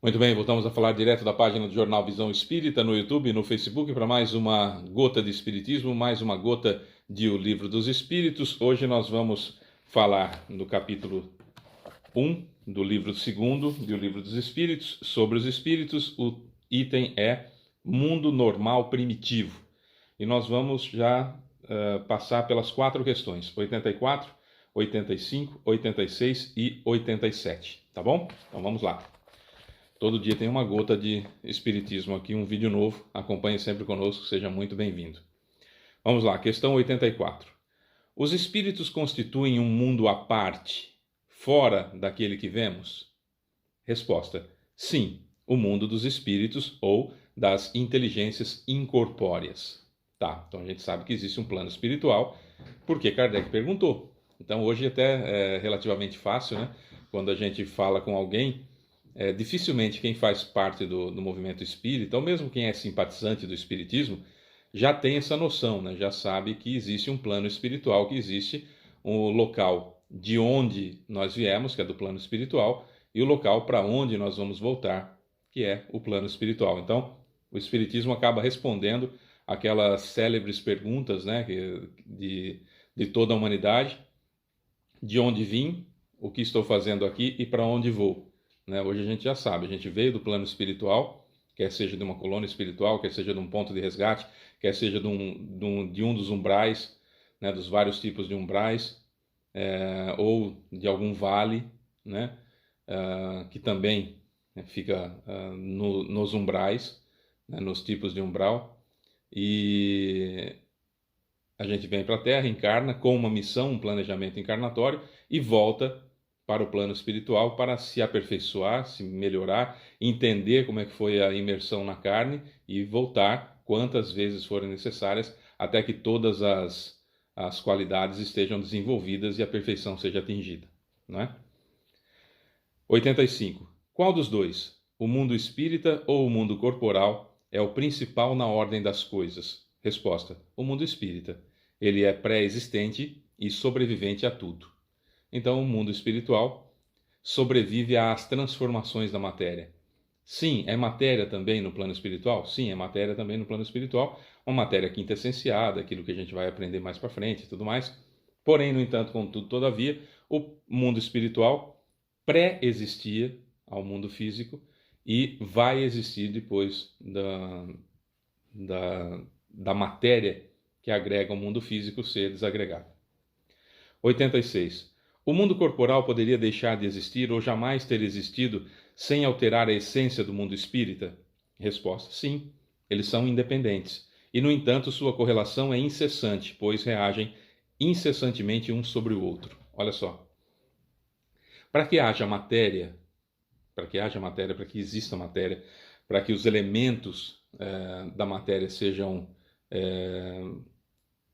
Muito bem, voltamos a falar direto da página do Jornal Visão Espírita no YouTube e no Facebook para mais uma gota de Espiritismo, mais uma gota de O Livro dos Espíritos. Hoje nós vamos falar no capítulo 1 do livro 2º do Livro dos Espíritos, sobre os Espíritos. O item é Mundo Normal Primitivo. E nós vamos já passar pelas 4 questões, 84, 85, 86 e 87, tá bom? Então vamos lá. Todo dia tem uma gota de Espiritismo aqui, um vídeo novo. Acompanhe sempre conosco, seja muito bem-vindo. Vamos lá, questão 84. Os espíritos constituem um mundo à parte, fora daquele que vemos? Resposta: sim, o mundo dos espíritos ou das inteligências incorpóreas. Tá, então a gente sabe que existe um plano espiritual, porque Kardec perguntou. Então hoje até é relativamente fácil, né? Quando a gente fala com alguém, dificilmente quem faz parte do movimento espírita, ou mesmo quem é simpatizante do espiritismo, já tem essa noção, né? Já sabe que existe um plano espiritual, que existe um local de onde nós viemos, que é do plano espiritual, e o local para onde nós vamos voltar, que é o plano espiritual. Então, o espiritismo acaba respondendo aquelas célebres perguntas, né, de toda a humanidade: de onde vim, o que estou fazendo aqui e para onde vou. Né? Hoje a gente já sabe, a gente veio do plano espiritual, quer seja de uma colônia espiritual, quer seja de um ponto de resgate, quer seja de um dos umbrais, né, dos vários tipos de umbrais, ou de algum vale, né, que também, né, fica nos umbrais, né, nos tipos de umbral. E a gente vem para a Terra, encarna com uma missão, um planejamento encarnatório e volta para o plano espiritual para se aperfeiçoar, se melhorar, entender como é que foi a imersão na carne e voltar quantas vezes forem necessárias até que todas as qualidades estejam desenvolvidas e a perfeição seja atingida, não é? 85. Qual dos dois, o mundo espírita ou o mundo corporal, é o principal na ordem das coisas? Resposta: o mundo espírita. Ele é pré-existente e sobrevivente a tudo. Então, o mundo espiritual sobrevive às transformações da matéria. Sim, é matéria também no plano espiritual? Sim, é matéria também no plano espiritual. Uma matéria quintessenciada, aquilo que a gente vai aprender mais para frente e tudo mais. Porém, no entanto, contudo, todavia, o mundo espiritual pré-existia ao mundo físico e vai existir depois da matéria que agrega o mundo físico ser desagregada. 86. O mundo corporal poderia deixar de existir ou jamais ter existido sem alterar a essência do mundo espírita? Resposta: sim, eles são independentes. E, no entanto, sua correlação é incessante, pois reagem incessantemente um sobre o outro. Olha só. Para que haja matéria, para que exista matéria, para que os elementos da matéria sejam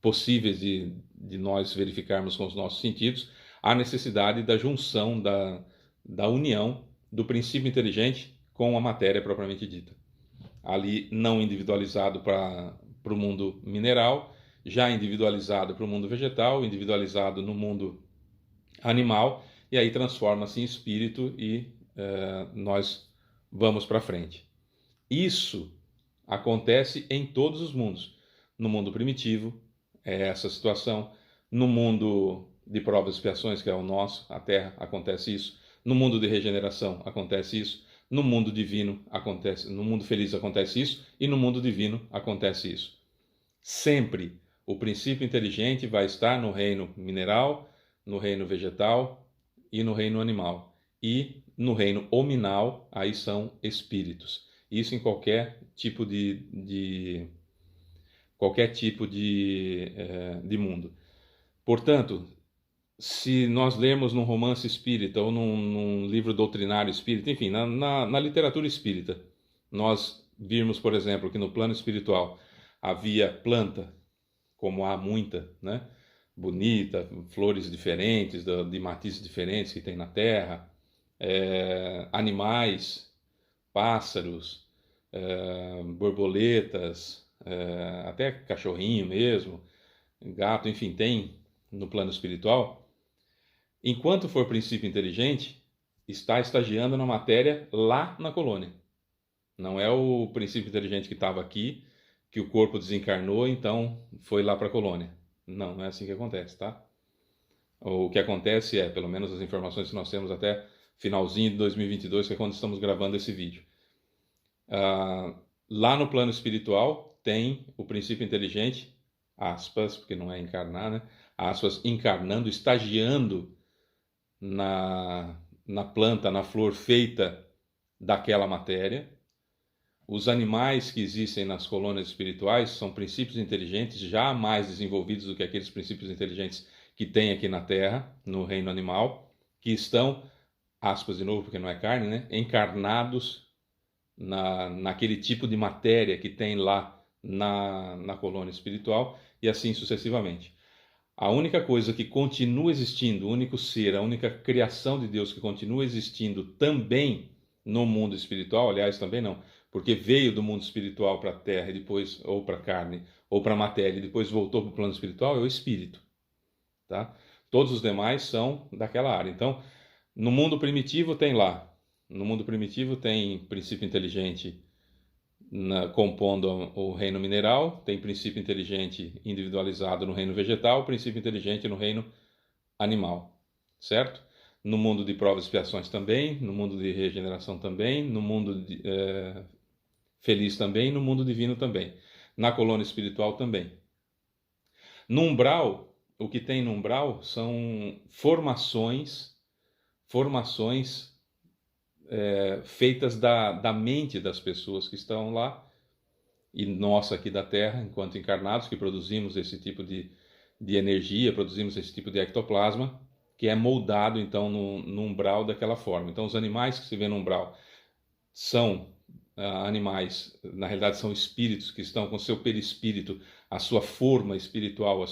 possíveis de nós verificarmos com os nossos sentidos, há necessidade da junção, da união do princípio inteligente com a matéria propriamente dita. Ali não individualizado para o mundo mineral, já individualizado para o mundo vegetal, individualizado no mundo animal, e aí transforma-se em espírito e nós vamos para frente. Isso acontece em todos os mundos. No mundo primitivo, é essa situação. No mundo de provas e expiações, que é o nosso, a Terra, acontece isso. No mundo de regeneração, acontece isso. No mundo divino, acontece. No mundo feliz, acontece isso. E no mundo divino, acontece isso. Sempre o princípio inteligente vai estar no reino mineral, no reino vegetal e no reino animal. E no reino hominal, aí são espíritos. Isso em qualquer tipo de mundo. Portanto, se nós lermos num romance espírita ou num livro doutrinário espírita, enfim, na literatura espírita, nós virmos, por exemplo, que no plano espiritual havia planta, como há muita, né? Bonita, flores diferentes, de matizes diferentes que tem na terra, animais, pássaros, borboletas, até cachorrinho mesmo, gato, enfim, tem no plano espiritual. Enquanto for princípio inteligente, está estagiando na matéria lá na colônia. Não é o princípio inteligente que estava aqui, que o corpo desencarnou, então foi lá para a colônia. Não, não é assim que acontece, tá? O que acontece é, pelo menos as informações que nós temos até finalzinho de 2022, que é quando estamos gravando esse vídeo. Lá no plano espiritual tem o princípio inteligente, aspas, porque não é encarnar, né? Aspas, encarnando, estagiando na planta, na flor feita daquela matéria. Os animais que existem nas colônias espirituais são princípios inteligentes já mais desenvolvidos do que aqueles princípios inteligentes que tem aqui na Terra, no reino animal, que estão, aspas de novo, porque não é carne, né? Encarnados naquele tipo de matéria que tem lá na colônia espiritual e assim sucessivamente. A única coisa que continua existindo, o único ser, a única criação de Deus que continua existindo também no mundo espiritual, aliás, também não, porque veio do mundo espiritual para a terra e depois, ou para a carne, ou para a matéria, e depois voltou para o plano espiritual, é o espírito. Tá? Todos os demais são daquela área. Então, no mundo primitivo tem lá. No mundo primitivo tem princípio inteligente compondo o reino mineral, tem princípio inteligente individualizado no reino vegetal, princípio inteligente no reino animal, certo? No mundo de provas e expiações também, no mundo de regeneração também, no mundo feliz também, no mundo divino também, na colônia espiritual também. No umbral, o que tem no umbral são formações feitas da mente das pessoas que estão lá, e nós aqui da Terra, enquanto encarnados, que produzimos esse tipo de energia, produzimos esse tipo de ectoplasma, que é moldado então no umbral daquela forma. Então os animais que se vê no umbral são animais, na realidade são espíritos que estão com seu perispírito, a sua forma espiritual,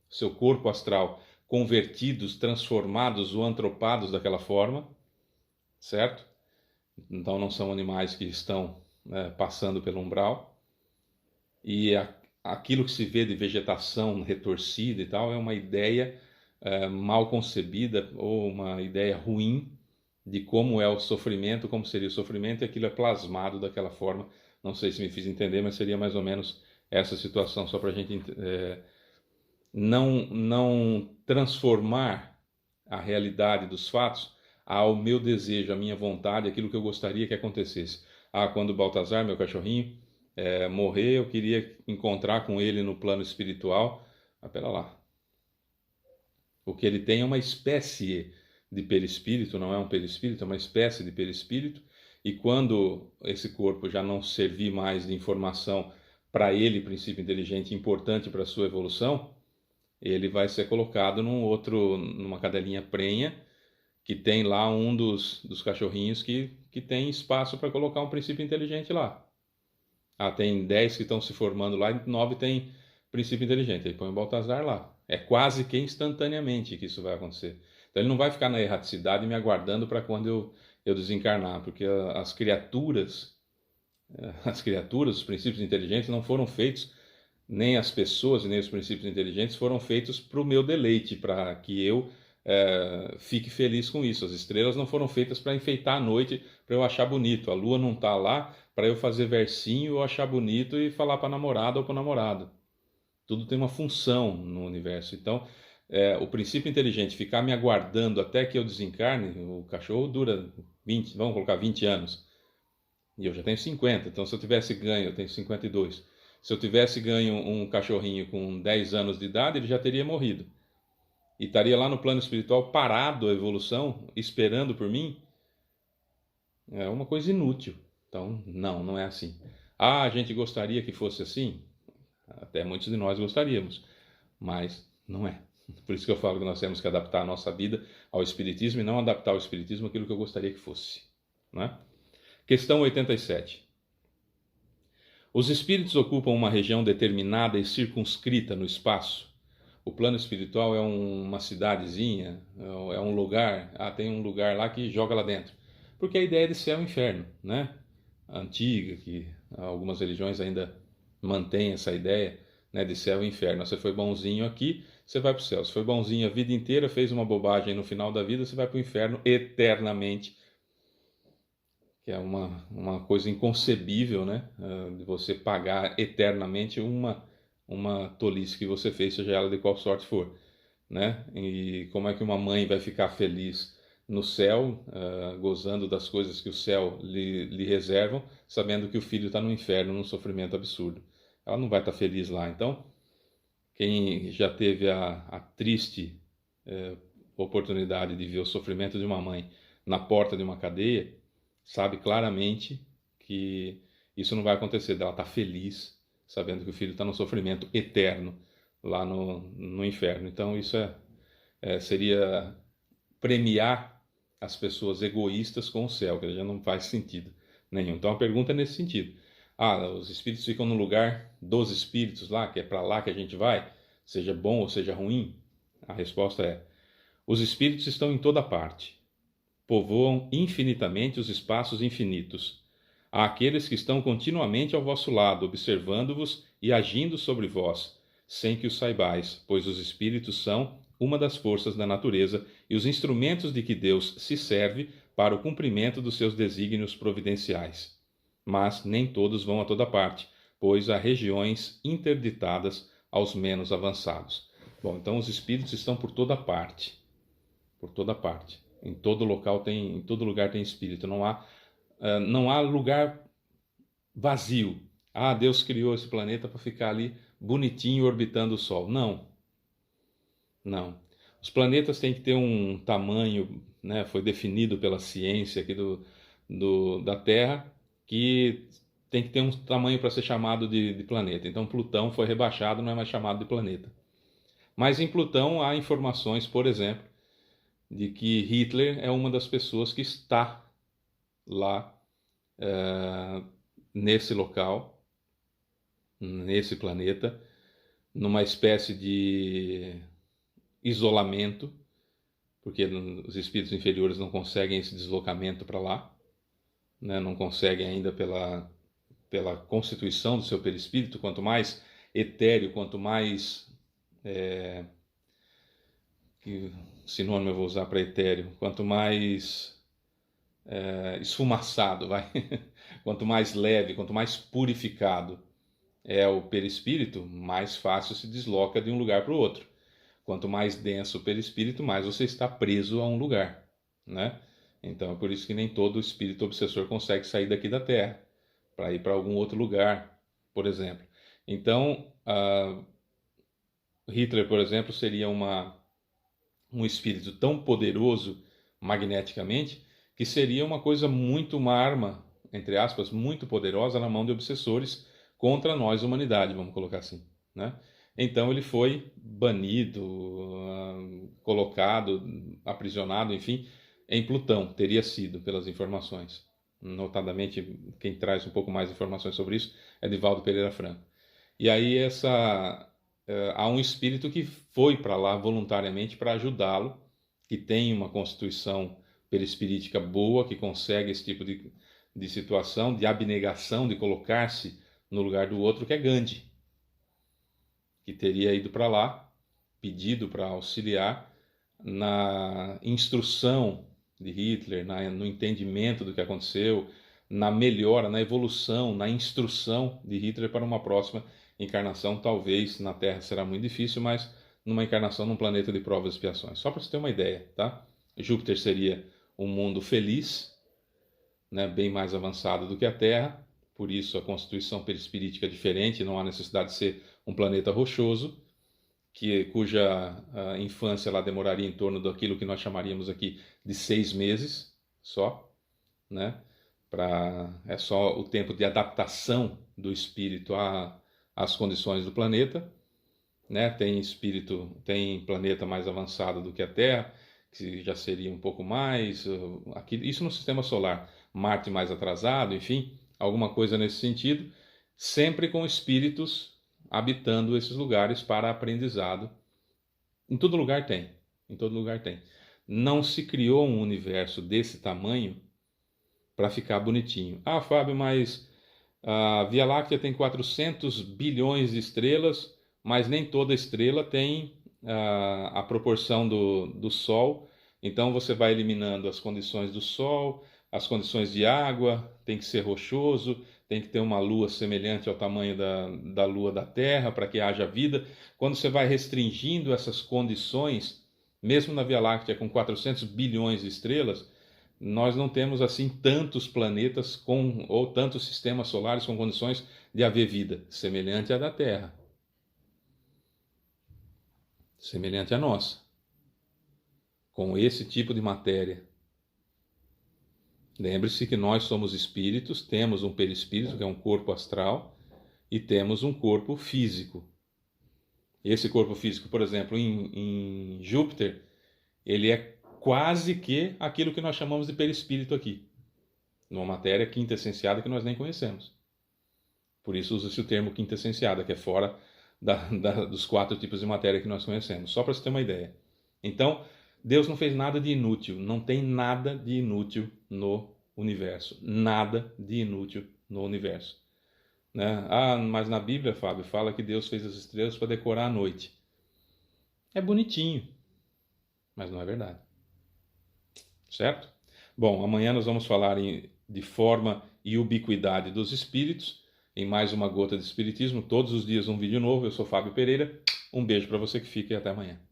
seu corpo astral, convertidos, transformados ou antropados daquela forma, certo? Então não são animais que estão passando pelo umbral. E aquilo que se vê de vegetação retorcida e tal é uma ideia mal concebida ou uma ideia ruim de como é o sofrimento, como seria o sofrimento, e aquilo é plasmado daquela forma. Não sei se me fiz entender, mas seria mais ou menos essa situação, só para a gente não transformar a realidade dos fatos ao meu desejo, à minha vontade, aquilo que eu gostaria que acontecesse. Quando o Baltazar, meu cachorrinho, morrer, eu queria encontrar com ele no plano espiritual. Pera lá. O que ele tem é uma espécie de perispírito, não é um perispírito, é uma espécie de perispírito. E quando esse corpo já não servir mais de informação para ele, princípio inteligente importante para a sua evolução, ele vai ser colocado numa cadelinha prenha, que tem lá um dos cachorrinhos que tem espaço para colocar um princípio inteligente lá. Tem 10 que estão se formando lá e 9 tem princípio inteligente. Ele põe o Baltazar lá. É quase que instantaneamente que isso vai acontecer. Então ele não vai ficar na erraticidade me aguardando para quando eu desencarnar, porque as criaturas, os princípios inteligentes não foram feitos, nem as pessoas e nem os princípios inteligentes foram feitos para o meu deleite, para que eu fique feliz com isso. As estrelas não foram feitas para enfeitar a noite, para eu achar bonito. A lua não está lá para eu fazer versinho, eu achar bonito e falar para a namorada ou para o namorado. Tudo tem uma função no universo. Então, o princípio inteligente ficar me aguardando até que eu desencarne, o cachorro dura 20, vamos colocar 20 anos. E eu já tenho 50, então se eu tivesse ganho, eu tenho 52. Se eu tivesse ganho um cachorrinho com 10 anos de idade, ele já teria morrido. E estaria lá no plano espiritual parado a evolução, esperando por mim. É uma coisa inútil. Então, não é assim. A gente gostaria que fosse assim? Até muitos de nós gostaríamos, mas não é. Por isso que eu falo que nós temos que adaptar a nossa vida ao Espiritismo e não adaptar ao Espiritismo aquilo que eu gostaria que fosse. Não é? Questão 87. Os espíritos ocupam uma região determinada e circunscrita no espaço. O plano espiritual é uma cidadezinha, é um lugar, tem um lugar lá que joga lá dentro. Porque a ideia de céu e inferno, né? Antiga, que algumas religiões ainda mantêm essa ideia, né, de céu e inferno. Você foi bonzinho aqui, você vai para o céu. Se foi bonzinho a vida inteira, fez uma bobagem no final da vida, você vai para o inferno eternamente, que é uma coisa inconcebível, né? De você pagar eternamente uma tolice que você fez, seja ela de qual sorte for, né? E como é que uma mãe vai ficar feliz no céu, gozando das coisas que o céu lhe reservam, sabendo que o filho está no inferno, num sofrimento absurdo? Ela não vai estar feliz lá. Então, quem já teve a triste oportunidade de ver o sofrimento de uma mãe na porta de uma cadeia, sabe claramente que isso não vai acontecer. Ela está feliz, sabendo que o filho está no sofrimento eterno lá no inferno. Então isso seria premiar as pessoas egoístas com o céu, que já não faz sentido nenhum. Então a pergunta é nesse sentido. Os espíritos ficam no lugar dos espíritos lá, que é para lá que a gente vai, seja bom ou seja ruim? A resposta é: os espíritos estão em toda parte, povoam infinitamente os espaços infinitos. Há aqueles que estão continuamente ao vosso lado, observando-vos e agindo sobre vós, sem que o saibais, pois os espíritos são uma das forças da natureza e os instrumentos de que Deus se serve para o cumprimento dos seus desígnios providenciais. Mas nem todos vão a toda parte, pois há regiões interditadas aos menos avançados. Bom, então os espíritos estão por toda parte. Por toda parte. Em todo lugar tem espírito. Não há lugar vazio. Deus criou esse planeta para ficar ali bonitinho orbitando o Sol. Não. Não. Os planetas têm que ter um tamanho, né, foi definido pela ciência aqui da Terra, que tem que ter um tamanho para ser chamado de planeta. Então Plutão foi rebaixado, não é mais chamado de planeta. Mas em Plutão há informações, por exemplo, de que Hitler é uma das pessoas que está lá nesse local, nesse planeta, numa espécie de isolamento, porque os espíritos inferiores não conseguem esse deslocamento para lá, né? Não conseguem ainda pela constituição do seu perispírito. Quanto mais etéreo, quanto mais que sinônimo eu vou usar para etéreo, quanto mais esfumaçado, quanto mais leve, quanto mais purificado é o perispírito, mais fácil se desloca de um lugar para o outro. Quanto mais denso o perispírito, mais você está preso a um lugar, né? Então é por isso que nem todo espírito obsessor consegue sair daqui da Terra para ir para algum outro lugar, por exemplo. Então, Hitler, por exemplo, seria um espírito tão poderoso magneticamente que seria uma arma, entre aspas, muito poderosa na mão de obsessores contra nós, humanidade, vamos colocar assim, né? Então ele foi banido, colocado, aprisionado, enfim, em Plutão, teria sido, pelas informações. Notadamente, quem traz um pouco mais de informações sobre isso é Divaldo Pereira Franco. E aí há um espírito que foi para lá voluntariamente para ajudá-lo, que tem uma constituição perispirítica boa, que consegue esse tipo de situação, de abnegação, de colocar-se no lugar do outro, que é Gandhi, que teria ido para lá, pedido para auxiliar na instrução de Hitler, no entendimento do que aconteceu, na melhora, na evolução, na instrução de Hitler para uma próxima encarnação. Talvez na Terra será muito difícil, mas numa encarnação num planeta de provas e expiações. Só para você ter uma ideia, tá? Júpiter seria um mundo feliz, né, bem mais avançado do que a Terra, por isso a constituição perispirítica é diferente, não há necessidade de ser um planeta rochoso, cuja infância lá demoraria em torno daquilo que nós chamaríamos aqui de 6 meses só, né? É só o tempo de adaptação do espírito às condições do planeta, né? Tem planeta mais avançado do que a Terra, que já seria um pouco mais, isso no sistema solar, Marte mais atrasado, enfim, alguma coisa nesse sentido, sempre com espíritos habitando esses lugares para aprendizado. Em todo lugar tem, em todo lugar tem. Não se criou um universo desse tamanho para ficar bonitinho. Fábio, mas a Via Láctea tem 400 bilhões de estrelas, mas nem toda estrela tem a proporção do Sol. Então você vai eliminando as condições do Sol, as condições de água, tem que ser rochoso, tem que ter uma lua semelhante ao tamanho da lua da Terra para que haja vida. Quando você vai restringindo essas condições, mesmo na Via Láctea com 400 bilhões de estrelas, nós não temos assim tantos planetas ou tantos sistemas solares com condições de haver vida semelhante à da Terra, semelhante à nossa, com esse tipo de matéria. Lembre-se que nós somos espíritos, temos um perispírito, que é um corpo astral, e temos um corpo físico. Esse corpo físico, por exemplo, em Júpiter, ele é quase que aquilo que nós chamamos de perispírito aqui, numa matéria quintessenciada que nós nem conhecemos. Por isso usa-se o termo quintessenciada, que é fora dos 4 tipos de matéria que nós conhecemos, só para você ter uma ideia. Então, Deus não fez nada de inútil, não tem nada de inútil no universo, nada de inútil no universo. Né? Ah, mas na Bíblia, Fábio, fala que Deus fez as estrelas para decorar a noite. É bonitinho, mas não é verdade. Certo? Bom, amanhã nós vamos falar de forma e ubiquidade dos espíritos, em mais uma gota de espiritismo, todos os dias um vídeo novo. Eu sou Fábio Pereira, um beijo para você que fica e até amanhã.